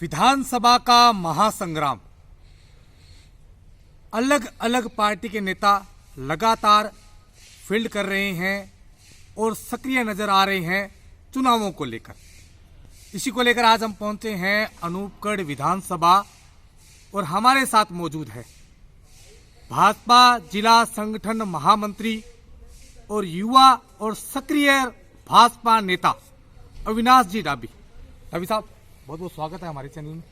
विधानसभा का महासंग्राम। अलग अलग पार्टी के नेता लगातार फील्ड कर रहे हैं और सक्रिय नजर आ रहे हैं चुनावों को लेकर। इसी को लेकर आज हम पहुंचे हैं अनूपगढ़ विधानसभा और हमारे साथ मौजूद है भाजपा जिला संगठन महामंत्री और युवा और सक्रिय भाजपा नेता अविनाश जी डाबी। डाबी साहब, बहुत बहुत स्वागत है हमारे चैनल में।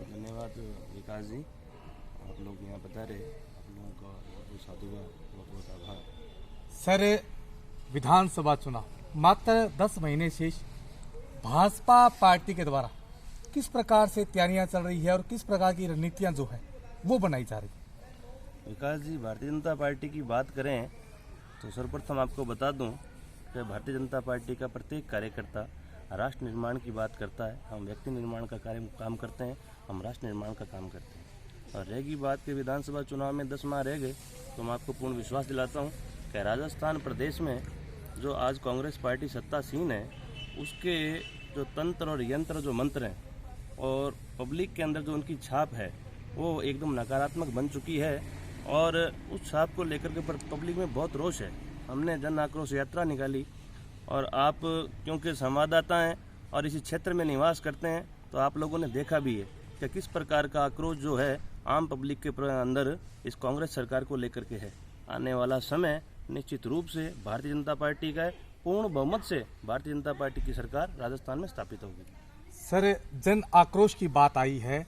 धन्यवाद विकास जी, आप लोग यहाँ बता रहे, आप लोगों का बहुत बहुत साधुवाद, बहुत बहुत आभार। सर, विधानसभा चुनाव मात्र 10 महीने शेष, भाजपा पार्टी के द्वारा किस प्रकार से तैयारियां चल रही है और किस प्रकार की रणनीतियां जो है वो बनाई जा रही है? विकास जी, भारतीय जनता पार्टी की बात करें तो सर्वप्रथम आपको बता दूं कि भारतीय जनता पार्टी का प्रत्येक कार्यकर्ता राष्ट्र निर्माण की बात करता है। हम व्यक्ति निर्माण का काम करते हैं, हम राष्ट्र निर्माण का काम करते हैं। और रहेगी बात कि विधानसभा चुनाव में 10 माह रह गए, तो मैं आपको पूर्ण विश्वास दिलाता हूँ कि राजस्थान प्रदेश में जो आज कांग्रेस पार्टी सत्तासीन है, उसके जो तंत्र और यंत्र जो मंत्र हैं और पब्लिक के अंदर जो उनकी छाप है वो एकदम नकारात्मक बन चुकी है। और उस छाप को लेकर के पब्लिक में बहुत रोष है। हमने जन आक्रोश यात्रा निकाली और आप क्योंकि संवाददाता हैं और इसी क्षेत्र में निवास करते हैं, तो आप लोगों ने देखा भी है कि किस प्रकार का आक्रोश जो है आम पब्लिक के अंदर इस कांग्रेस सरकार को लेकर के है। आने वाला समय निश्चित रूप से भारतीय जनता पार्टी का है, पूर्ण बहुमत से भारतीय जनता पार्टी की सरकार राजस्थान में स्थापित होगी। सर, जन आक्रोश की बात आई है,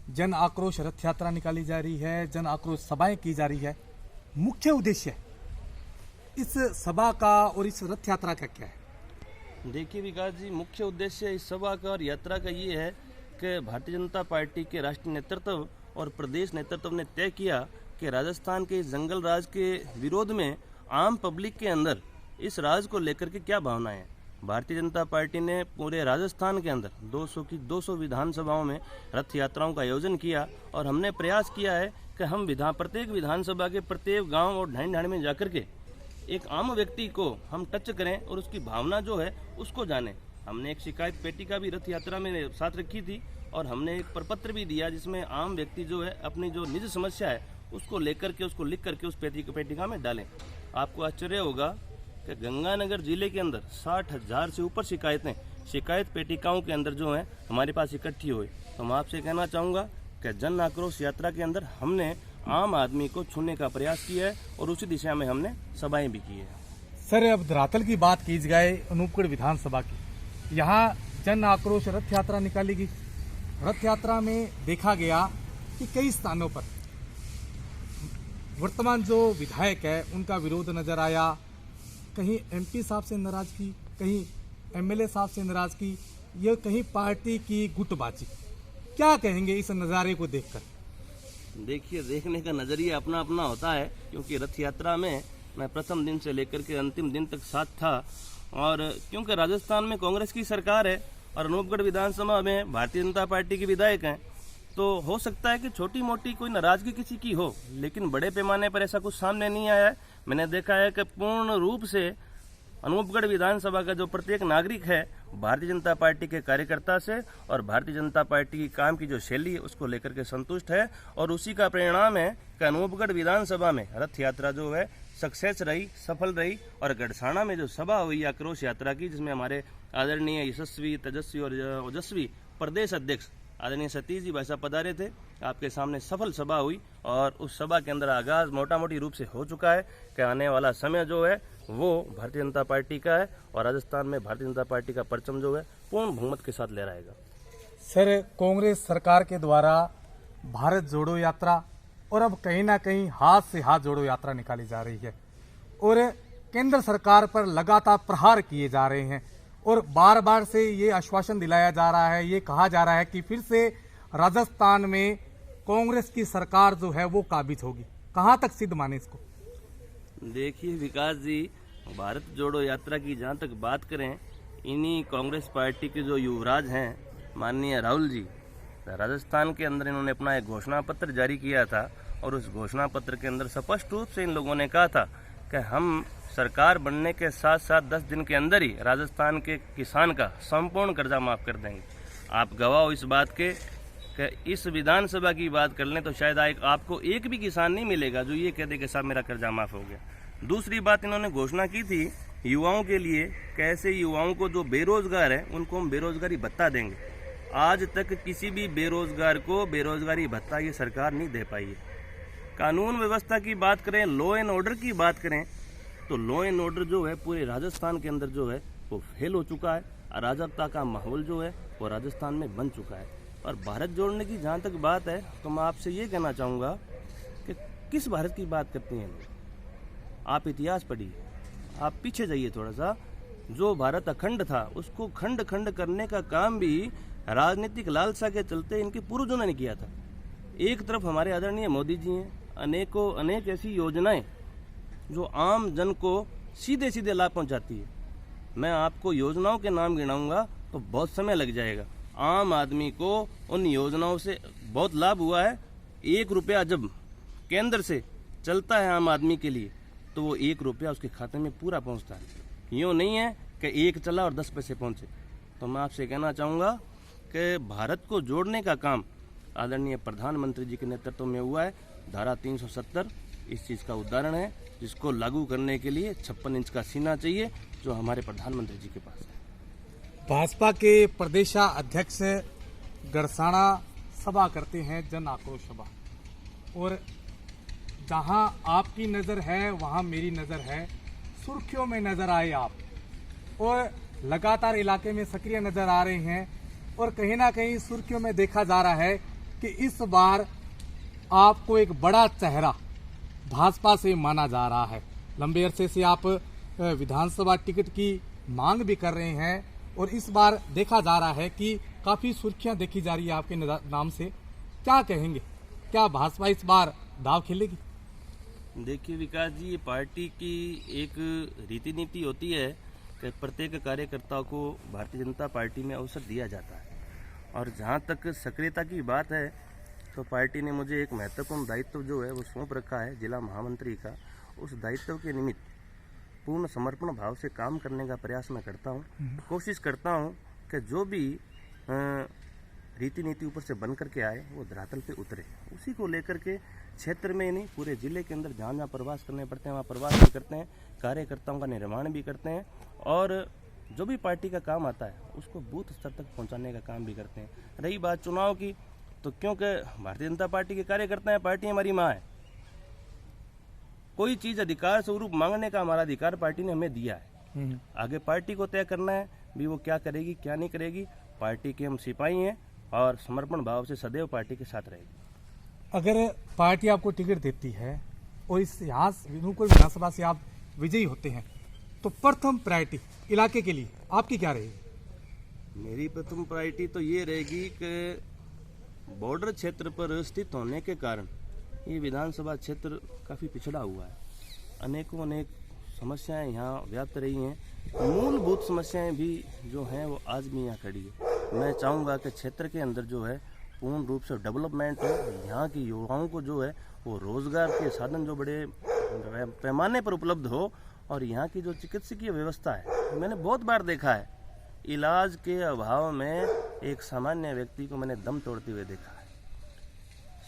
जन आक्रोश रथ यात्रा निकाली जा रही है, जन आक्रोश सभाएं की जा रही है। मुख्य उद्देश्य इस सभा का और इस रथ यात्रा का क्या है? देखिए विकास जी, मुख्य उद्देश्य इस सभा का और यात्रा का ये है कि भारतीय जनता पार्टी के राष्ट्रीय नेतृत्व और प्रदेश नेतृत्व ने तय किया कि राजस्थान के इस जंगल राज के विरोध में आम पब्लिक के अंदर इस राज को लेकर के क्या भावनाएं हैं। भारतीय जनता पार्टी ने पूरे राजस्थान के अंदर 200 विधानसभाओं में रथ यात्राओं का आयोजन किया और हमने प्रयास किया है कि हम प्रत्येक विधानसभा के प्रत्येक गांव और ढांड में जाकर के एक आम व्यक्ति को हम टच करें और उसकी भावना जो है उसको जाने। हमने एक शिकायत पेटिका भी रथ यात्रा में साथ रखी थी और हमने एक प्रपत्र भी दिया जिसमें आम व्यक्ति जो है अपनी जो निज समस्या है उसको लेकर के उसको लिख करके उस पेटिका में डालें। आपको आश्चर्य होगा कि गंगानगर जिले के अंदर 60,000 से ऊपर शिकायत पेटिकाओं के अंदर जो है हमारे पास इकट्ठी हुई। तो मैं आपसे कहना चाहूँगा कि जन आक्रोश यात्रा के अंदर हमने आम आदमी को छूने का प्रयास किया है और उसी दिशा में हमने सभाएं भी की है। सर, अब धरातल की बात की जाए अनूपगढ़ विधानसभा की, यहाँ जन आक्रोश रथ यात्रा निकाली गई। रथ यात्रा में देखा गया कि कई स्थानों पर वर्तमान जो विधायक है उनका विरोध नजर आया। कहीं एमपी साहब से नाराजगी, कहीं एमएलए साहब से नाराजगी, यह कहीं पार्टी की गुटबाजी। क्या कहेंगे इस नज़ारे को देखकर? देखिए, देखने का नज़रिया अपना अपना होता है, क्योंकि रथ यात्रा में मैं प्रथम दिन से लेकर के अंतिम दिन तक साथ था। और क्योंकि राजस्थान में कांग्रेस की सरकार है और अनूपगढ़ विधानसभा में भारतीय जनता पार्टी के विधायक हैं, तो हो सकता है कि छोटी मोटी कोई नाराजगी किसी की हो, लेकिन बड़े पैमाने पर ऐसा कुछ सामने नहीं आया है। मैंने देखा है कि पूर्ण रूप से अनूपगढ़ विधानसभा का जो प्रत्येक नागरिक है भारतीय जनता पार्टी के कार्यकर्ता से और भारतीय जनता पार्टी की काम की जो शैली है उसको लेकर के संतुष्ट है। और उसी का परिणाम है कि अनूपगढ़ विधानसभा में रथ यात्रा जो है सक्सेस रही, सफल रही। और गढ़साना में जो सभा हुई आक्रोश यात्रा की, जिसमें हमारे आदरणीय यशस्वी, तेजस्वी और ओजस्वी प्रदेश अध्यक्ष आदरणीय सतीश जी भाई साहब पधारे थे, आपके सामने सफल सभा हुई और उस सभा के अंदर आगाज मोटा मोटी रूप से हो चुका है कि आने वाला समय जो है वो भारतीय जनता पार्टी का है और राजस्थान में भारतीय जनता पार्टी का परचम जो है पूर्ण बहुमत के साथ लहराएगा। सर, कांग्रेस सरकार के द्वारा भारत जोड़ो यात्रा और अब कहीं ना कहीं हाथ से हाथ जोड़ो यात्रा निकाली जा रही है और केंद्र सरकार पर लगातार प्रहार किए जा रहे हैं और बार बार से ये आश्वासन दिलाया जा रहा है, ये कहा जा रहा है कि फिर से राजस्थान में कांग्रेस की सरकार जो है वो काबिज होगी। कहां तक सिद्ध माने इसको? देखिए विकास जी, भारत जोड़ो यात्रा की जहां तक बात करें, इन्हीं कांग्रेस पार्टी के जो युवराज हैं माननीय राहुल जी, राजस्थान के अंदर इन्होंने अपना एक घोषणा पत्र जारी किया था और उस घोषणा पत्र के अंदर स्पष्ट रूप से इन लोगों ने कहा था कि हम सरकार बनने के साथ साथ 10 दिन के अंदर ही राजस्थान के किसान का संपूर्ण कर्जा माफ कर देंगे। आप गवाह हो इस बात के कि इस विधानसभा की बात कर लें तो शायद आपको एक भी किसान नहीं मिलेगा जो ये कह दे कि साहब मेरा कर्जा माफ हो गया। दूसरी बात, इन्होंने घोषणा की थी युवाओं के लिए, कैसे युवाओं को जो बेरोजगार है उनको हम बेरोजगारी भत्ता देंगे। आज तक किसी भी बेरोजगार को बेरोजगारी भत्ता ये सरकार नहीं दे पाई है। कानून व्यवस्था की बात करें, लॉ एंड ऑर्डर की बात करें, तो लॉ एंड ऑर्डर जो है पूरे राजस्थान के अंदर जो है वो फेल हो चुका है। अराजकता का माहौल जो है वो राजस्थान में बन चुका है। और भारत जोड़ने की जहाँ तक बात है तो मैं आपसे ये कहना चाहूँगा कि किस भारत की बात करती हैं लोग। आप इतिहास पढ़िए, आप पीछे जाइए थोड़ा सा। जो भारत अखंड था उसको खंड खंड करने का काम भी राजनीतिक लालसा के चलते इनके पूर्वजों ने किया था। एक तरफ हमारे आदरणीय मोदी जी हैं, अनेक ऐसी योजनाएं जो आम जन को सीधे सीधे लाभ पहुंचाती है। मैं आपको योजनाओं के नाम गिनाऊंगा तो बहुत समय लग जाएगा। आम आदमी को उन योजनाओं से बहुत लाभ हुआ है। 1 रुपया जब केंद्र से चलता है आम आदमी के लिए तो वो 1 रुपया उसके खाते में पूरा पहुंचता है। यूँ नहीं है कि 1 चला और 10 पैसे पहुंचे। तो मैं आपसे कहना चाहूँगा कि भारत को जोड़ने का काम आदरणीय प्रधानमंत्री जी के नेतृत्व में हुआ है। धारा 370 इस चीज़ का उदाहरण है, जिसको लागू करने के लिए 56 इंच का सीना चाहिए जो हमारे प्रधानमंत्री जी के पास है। भाजपा के प्रदेशा अध्यक्ष गड़साना सभा करते हैं, जन आक्रोश सभा, और जहां आपकी नज़र है वहां मेरी नज़र है। सुर्खियों में नज़र आए आप, और लगातार इलाके में सक्रिय नज़र आ रहे हैं, और कहीं ना कहीं सुर्खियों में देखा जा रहा है कि इस बार आपको एक बड़ा चेहरा भाजपा से माना जा रहा है। लंबे अरसे से आप विधानसभा टिकट की मांग भी कर रहे हैं, और इस बार देखा जा रहा है कि काफ़ी सुर्खियां देखी जा रही है आपके नाम से। क्या कहेंगे, क्या भाजपा इस बार दाव खेलेगी? देखिए विकास जी, ये पार्टी की एक रीति नीति होती है कि प्रत्येक कार्यकर्ता को भारतीय जनता पार्टी में अवसर दिया जाता है। और जहाँ तक सक्रियता की बात है तो पार्टी ने मुझे एक महत्वपूर्ण दायित्व जो है वो सौंप रखा है, जिला महामंत्री का। उस दायित्व के निमित्त पूर्ण समर्पण भाव से काम करने का प्रयास मैं करता हूँ। कोशिश करता हूँ कि जो भी रीति नीति ऊपर से बन करके आए वो धरातल पे उतरे। उसी को लेकर के क्षेत्र में नहीं, पूरे जिले के अंदर जहाँ जहाँ प्रवास करने पड़ते हैं वहाँ प्रवास भी करते हैं, कार्यकर्ताओं का निर्माण भी करते हैं, और जो भी पार्टी का काम आता है उसको बूथ स्तर तक पहुँचाने का काम भी करते हैं। रही बात चुनाव की, तो क्योंकि भारतीय जनता पार्टी के कार्यकर्ता हैं, पार्टी हमारी माँ है। कोई चीज़ अधिकार स्वरूप मांगने का हमारा अधिकार पार्टी ने हमें दिया है। आगे पार्टी को तय करना है भी वो क्या करेगी क्या नहीं करेगी। पार्टी के हम सिपाही हैं और समर्पण भाव से सदैव पार्टी के साथ रहेगी। अगर पार्टी आपको टिकट देती है और इस यहाँ विनूपुर विधानसभा से आप विजयी होते हैं तो प्रथम प्रायोरिटी इलाके के लिए आपकी क्या रहेगी? मेरी प्रथम प्रायोरिटी तो ये रहेगी कि बॉर्डर क्षेत्र पर स्थित होने के कारण ये विधानसभा क्षेत्र काफ़ी पिछड़ा हुआ है। अनेक समस्याएं यहाँ व्याप्त रही हैं। मूलभूत समस्याएं भी जो हैं वो आज भी यहाँ खड़ी है। मैं चाहूँगा कि क्षेत्र के अंदर जो है पूर्ण रूप से डेवलपमेंट हो, यहाँ की युवाओं को जो है वो रोज़गार के साधन जो बड़े पैमाने पर उपलब्ध हो, और यहाँ की जो चिकित्सकीय व्यवस्था है, मैंने बहुत बार देखा है इलाज के अभाव में एक सामान्य व्यक्ति को मैंने दम तोड़ते हुए देखा है।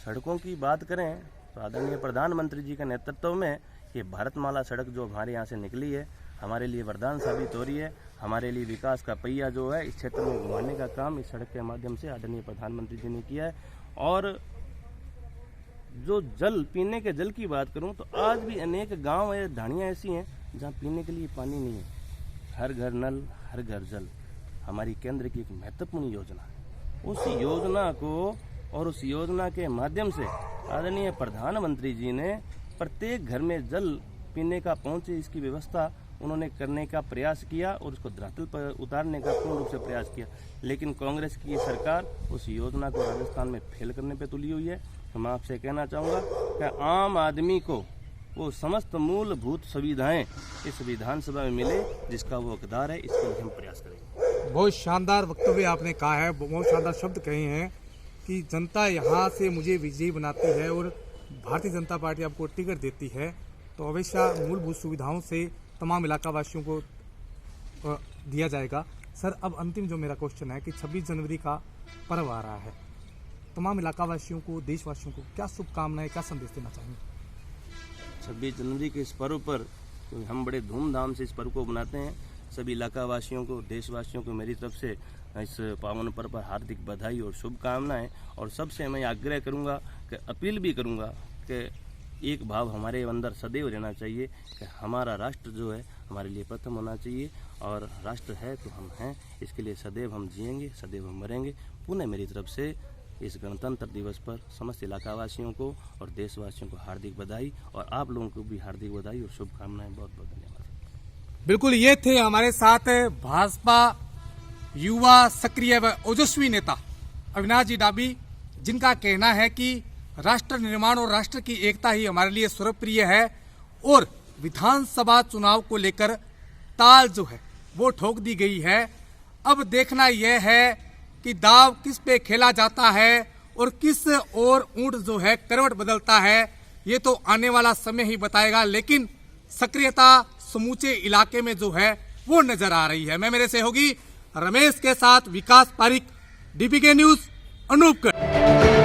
सड़कों की बात करें तो आदरणीय प्रधानमंत्री जी के नेतृत्व में ये भारतमाला सड़क जो हमारे यहाँ से निकली है हमारे लिए वरदान साबित हो रही है। हमारे लिए विकास का पहिया जो है इस क्षेत्र में घुमाने का काम इस सड़क के माध्यम से आदरणीय प्रधानमंत्री जी ने किया है। और जो जल, पीने के जल की बात करूं तो आज भी अनेक गांव या ढाणियाँ ऐसी हैं जहां पीने के लिए पानी नहीं है। हर घर नल, हर घर जल हमारी केंद्र की एक महत्वपूर्ण योजना है। उस योजना को और उस योजना के माध्यम से आदरणीय प्रधानमंत्री जी ने प्रत्येक घर में जल पीने का पहुंचे, इसकी व्यवस्था उन्होंने करने का प्रयास किया और उसको धरातल पर उतारने का पूर्ण रूप से प्रयास किया। लेकिन कांग्रेस की सरकार उस योजना को राजस्थान में फेल करने पर तुली हुई है। तो मैं आपसे कहना चाहूँगा कि आम आदमी को वो समस्त मूलभूत सुविधाएं इस विधानसभा में मिले जिसका वो हकदार है, इसके लिए हम प्रयास करेंगे। बहुत शानदार वक्तव्य आपने कहा है, बहुत शानदार शब्द कहे हैं कि जनता यहाँ से मुझे विजयी बनाती है और भारतीय जनता पार्टी आपको टिकट देती है तो अवश्य मूलभूत सुविधाओं से तमाम इलाका वासियों को दिया जाएगा। सर अब अंतिम जो मेरा क्वेश्चन है कि 26 जनवरी का पर्व आ रहा है, तमाम इलाका वासियों को, देशवासियों को क्या शुभकामनाएं, क्या संदेश देना चाहेंगे? 26 जनवरी के इस पर्व पर क्योंकि हम बड़े धूमधाम से इस पर्व को मनाते हैं, सभी इलाका वासियों को, देशवासियों को मेरी तरफ से इस पावन पर्व पर हार्दिक बधाई और शुभकामनाएं। और सबसे मैं आग्रह करूंगा कि अपील भी करूंगा कि एक भाव हमारे अंदर सदैव रहना चाहिए कि हमारा राष्ट्र जो है हमारे लिए प्रथम होना चाहिए, और राष्ट्र है तो हम हैं, इसके लिए सदैव हम जिएंगे, सदैव हम मरेंगे। पुनः मेरी तरफ से इस गणतंत्र दिवस पर समस्त इलाका वासियों को और देशवासियों को हार्दिक बधाई, और आप लोगों को भी हार्दिक बधाई और शुभकामनाएं। बहुत बहुत धन्यवाद। बिल्कुल, ये थे हमारे साथ भाजपा युवा सक्रिय व ओजस्वी नेता अविनाश जी डाबी, जिनका कहना है कि राष्ट्र निर्माण और राष्ट्र की एकता ही हमारे लिए सर्वप्रिय है, और विधानसभा चुनाव को लेकर ताल जो है वो ठोक दी गई है। अब देखना यह है कि दाव किस पे खेला जाता है और किस और ऊंट जो है करवट बदलता है, ये तो आने वाला समय ही बताएगा। लेकिन सक्रियता समूचे इलाके में जो है वो नजर आ रही है। मैं मेरे सहयोगी रमेश के साथ विकास पारिक, डीपीके न्यूज, अनूपगढ़।